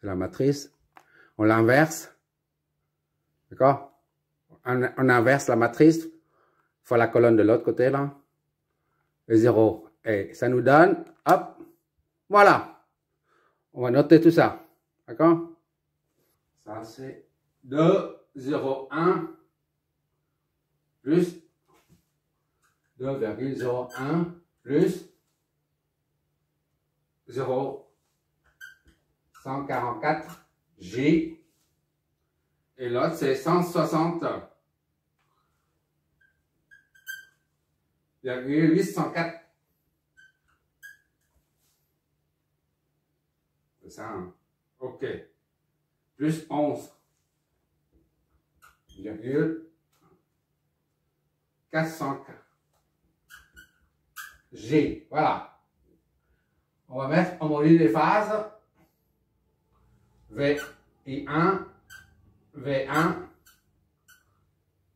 c'est la matrice. On l'inverse. D'accord? On inverse la matrice. Fois la colonne de l'autre côté, là. Et 0. Et ça nous donne, hop, voilà. On va noter tout ça. D'accord? Ça, c'est 2, 0, 1 plus 2,01 plus 0,144 J. Et l'autre, c'est 160,804. C'est ça, hein? OK. Plus 11. 404 G. Voilà. On va mettre en module des phases V1, V1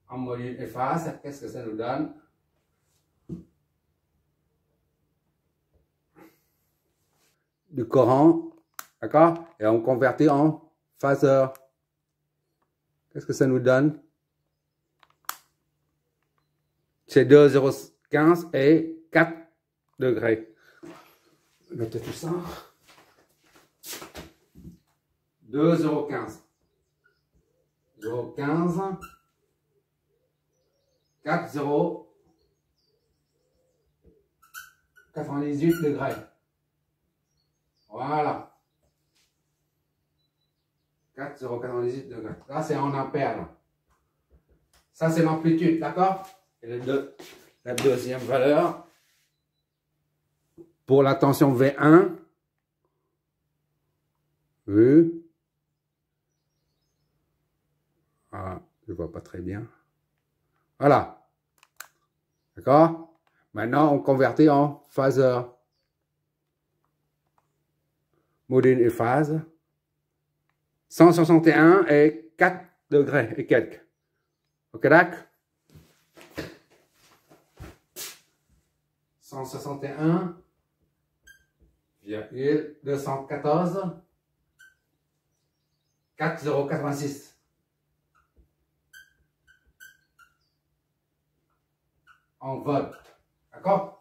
en module des phases. Qu'est-ce que ça nous donne? Du courant, d'accord? Et on convertit en phaseur. Qu'est-ce que ça nous donne? C'est 2,015 et 4 degrés. Mettez tout ça. 2,015. 0,15. 4,098 degrés. Voilà. 4,098 degrés. Là, c'est en ampères. Là. Ça, c'est l'amplitude, d'accord? Et la deuxième valeur, pour la tension V1, ah, je ne vois pas très bien. Voilà. D'accord? Maintenant, on convertit en phaseur. Module et phase. 161 et 4 degrés et quelques. Ok, d'accord? 161,214 4086 en volts. D'accord?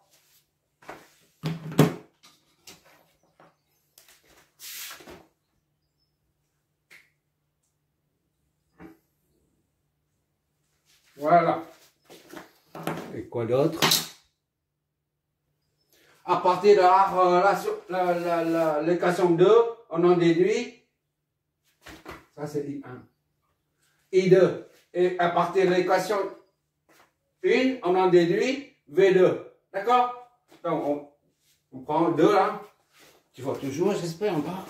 Voilà. Et quoi d'autre? À partir de l'équation 2, on en déduit. Ça, c'est I1. I2. Et à partir de l'équation 1, on en déduit V2. D'accord? Donc, on prend 2 là. Tu vois toujours, j'espère, en bas.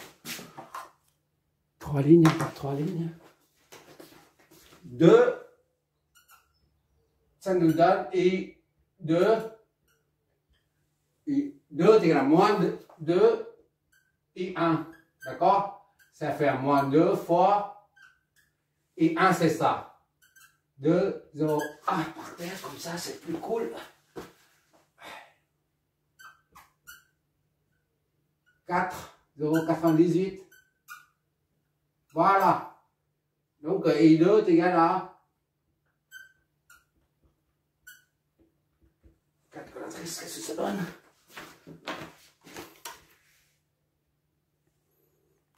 3 lignes par 3 lignes. 2. Ça nous donne I2. I2 égale à moins 2 I1. D'accord? Ça fait moins 2 fois I1, c'est ça. 2, 0, 1 par terre, comme ça, c'est plus cool. 4, 0, 98. Voilà. Donc, I2 est égal à calculatrice, qu'est-ce que ça donne?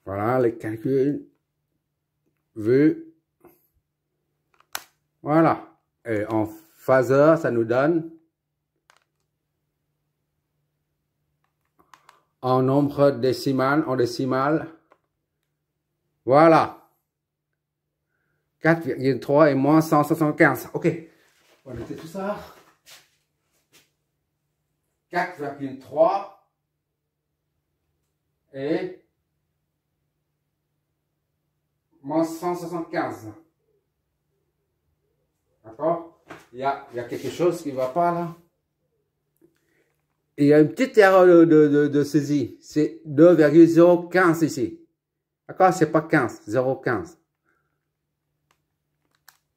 Voilà, les calculs. Vu. Voilà. Et en phaseur, ça nous donne en nombre décimal, en décimal. Voilà. 4,3 et moins 175. OK. On va noter tout ça. 4,3 et moins 175. D'accord? Il y a quelque chose qui ne va pas là. Il y a une petite erreur de saisie. C'est 2,015 ici. D'accord? C'est pas 15, 0,15.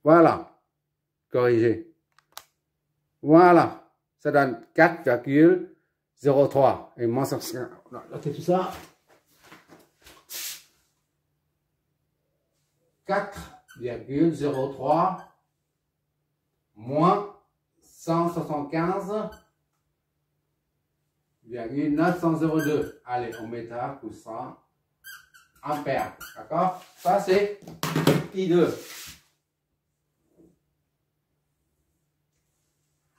Voilà. Corrigé. Voilà. Ça donne 4,03 et moins 150. Notez tout ça. 4,03 moins 175,902. Allez, on met ça pour 100 ampères. D'accord? Ça, c'est I2.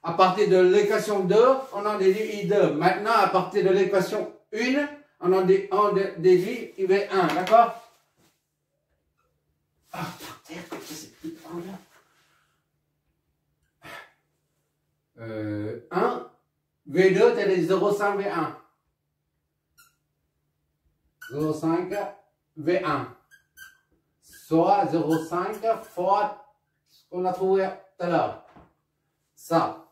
À partir de l'équation 2, on en déduit I2. Maintenant, à partir de l'équation 1, on en déduit IV1. D'accord? Ah, par terre, c'est plus grand là. 1, V2, t'as les 0,5 V1. 0,5 V1. Soit 0,5 fois ce qu'on a trouvé tout à l'heure. Ça.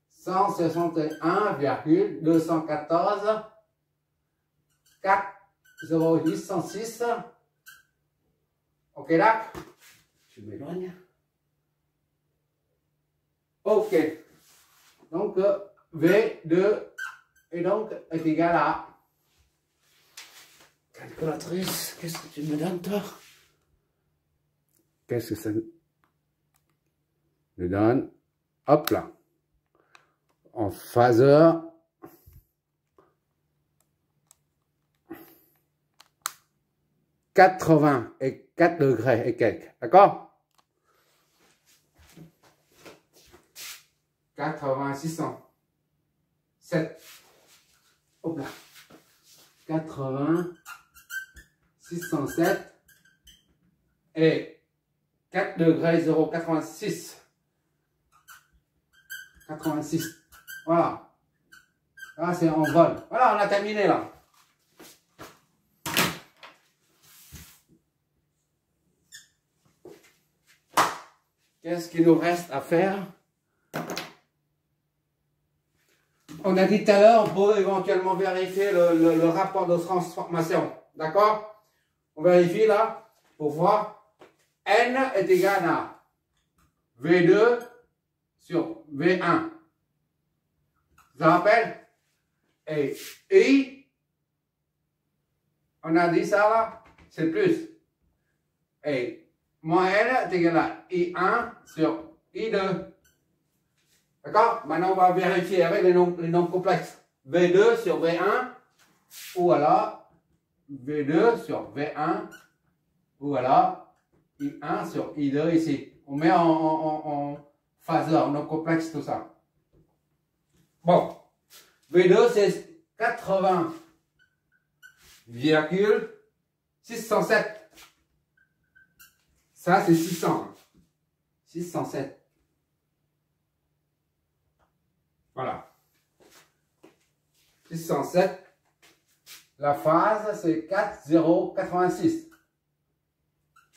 161,214 4,0806. Ok là? Je m'éloigne. Ok. Donc V2 et donc est égal à. Calculatrice, qu'est-ce que tu me donnes toi? Qu'est-ce que ça nous donne? Hop là. En phaseur. « 84 degrés et quelques. D'accord? 607. Hop là. 607 et 4 degrés 0,86. 86. Voilà. Là, c'est en vol. Voilà, on a terminé là. Qu'est-ce qu'il nous reste à faire? On a dit tout à l'heure, on peut éventuellement vérifier le rapport de transformation. D'accord? On vérifie là pour voir. N est égal à V2 sur V1. Ça rappelle? Et I, on a dit ça là, c'est plus. Et moins N est égal à I1 sur I2. D'accord? Maintenant, on va vérifier avec les nombres complexes. V2 sur V1, ou alors V2 sur V1, ou alors I1 sur I2 ici. On met en phaseur, nombre complexe, tout ça. Bon. V2, c'est 80,607. Ça, c'est 600. 607. Voilà. 607. La phase, c'est 4086.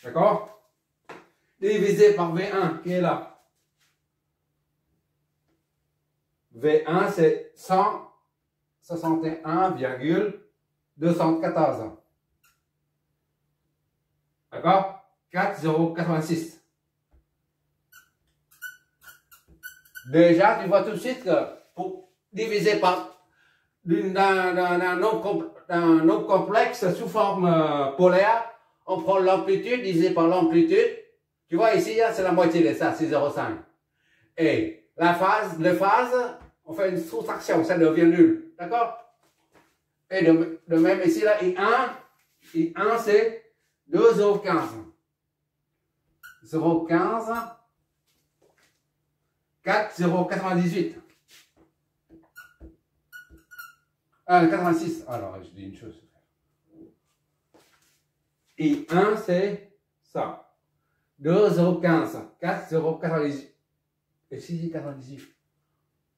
D'accord? Divisé par V1, qui est là. V1, c'est 161,214. D'accord? 4086. Déjà, tu vois tout de suite que pour diviser par d'un nombre complexe sous forme polaire, on prend l'amplitude divisé par l'amplitude. Tu vois ici, c'est la moitié de ça, c'est 0,5. Et la phase, les phases, on fait une soustraction, ça devient nul. D'accord? Et de même ici, là, I1 c'est 2,015. 0,15. 4,098. 86. Alors, je dis une chose. I1, c'est ça. 2,015. 4,098. Et si j'ai 98.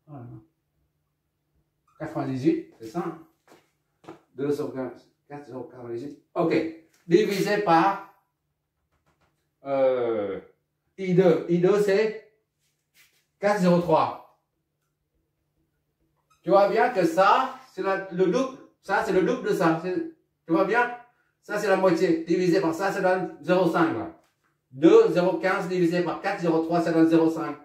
Voilà. 98, c'est ça. 2,015. 4,098. OK. Divisé par I2. I2, c'est 4,03. Tu vois bien que ça, c'est le double. Ça, c'est le double de ça. Tu vois bien? Ça, c'est la moitié. Divisé par ça, ça donne 0,5. 2,015 divisé par 4,03, ça donne 0,5.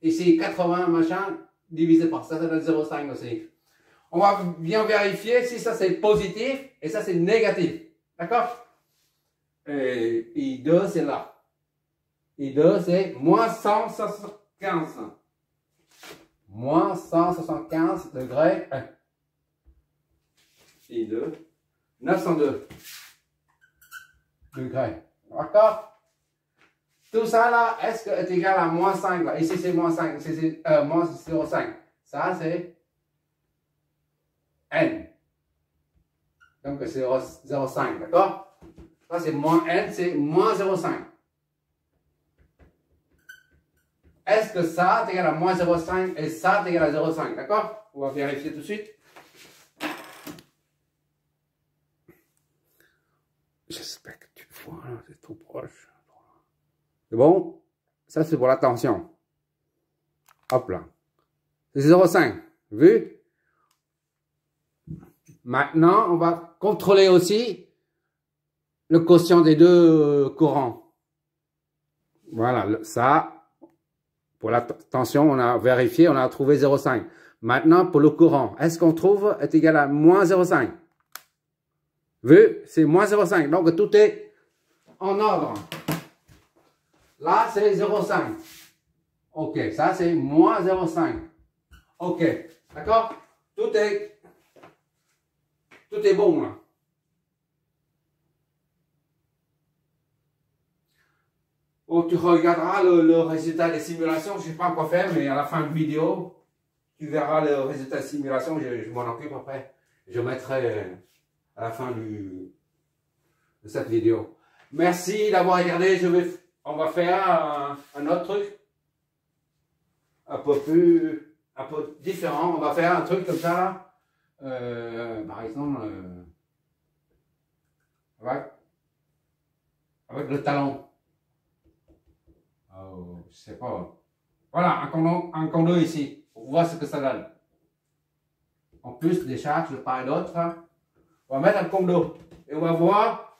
Ici, 80 machin, divisé par ça, ça donne 0,5 aussi. On va bien vérifier si ça c'est positif et ça c'est négatif. D'accord? Et I2, c'est là. I2, c'est moins 175. Moins 175 degrés. I2, 902 degrés. D'accord? Tout ça là, est-ce que est égal à moins 5 là? Ici c'est moins 5, ici c'est moins 0,5. Ça c'est N. Donc c'est 0,5, d'accord? Ça c'est moins N, c'est moins 0,5. Est-ce que ça est égal à moins 0,5 et ça est égal à 0,5, d'accord? On va vérifier tout de suite. J'espère que tu vois, c'est trop proche. C'est bon? Ça, c'est pour la tension. Hop là. C'est 0,5. Vu? Maintenant, on va contrôler aussi le quotient des deux courants. Voilà, ça, pour la tension, on a vérifié, on a trouvé 0,5. Maintenant, pour le courant, est-ce qu'on trouve est égal à moins 0,5? Vu? C'est moins 0,5. Donc, tout est en ordre. Là, c'est 0,5. Ok, ça, c'est moins 0,5. Ok, d'accord? Tout est bon, là. Oh, tu regarderas le résultat des simulations. Je ne sais pas quoi faire, mais à la fin de la vidéo, tu verras le résultat des simulations. Je m'en occupe après. Je mettrai à la fin de cette vidéo. Merci d'avoir regardé. On va faire un autre truc. Un peu différent. On va faire un truc comme ça. Par exemple, avec le talon. Je sais pas. Voilà, un condo ici. Pour voir ce que ça donne. En plus des charges de part et d'autre, on va mettre un condo. Et on va voir.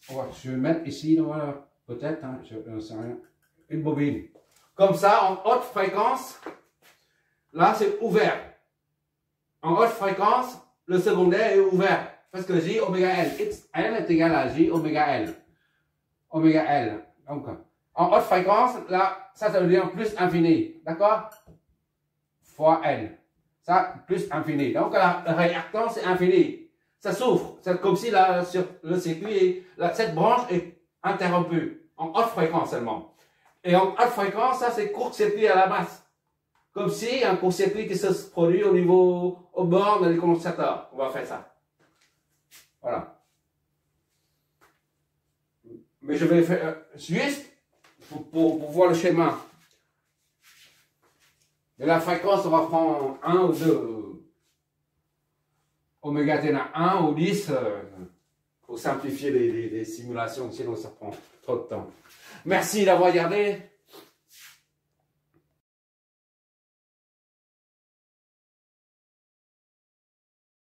Je vais mettre ici, voilà, peut-être, hein, une bobine. Comme ça, en haute fréquence, là c'est ouvert. En haute fréquence, le secondaire est ouvert. Parce que J oméga L. XL est égal à J oméga L. Oméga L. Donc, en haute fréquence, là, ça devient plus infini. D'accord? Fois L. Ça, plus infini. Donc, la réactance est infinie. Ça souffre. C'est comme si là, sur le circuit, cette branche est interrompue. En haute fréquence seulement. Et en haute fréquence, ça, c'est court-circuit à la masse. Comme si un court-circuit qui se produit au bord du condensateur. On va faire ça. Voilà. Mais je vais faire juste pour voir le schéma. Et la fréquence, on va prendre 1 ou 2. Oméga T 1 ou 10 pour simplifier les simulations, sinon ça prend trop de temps. Merci d'avoir regardé.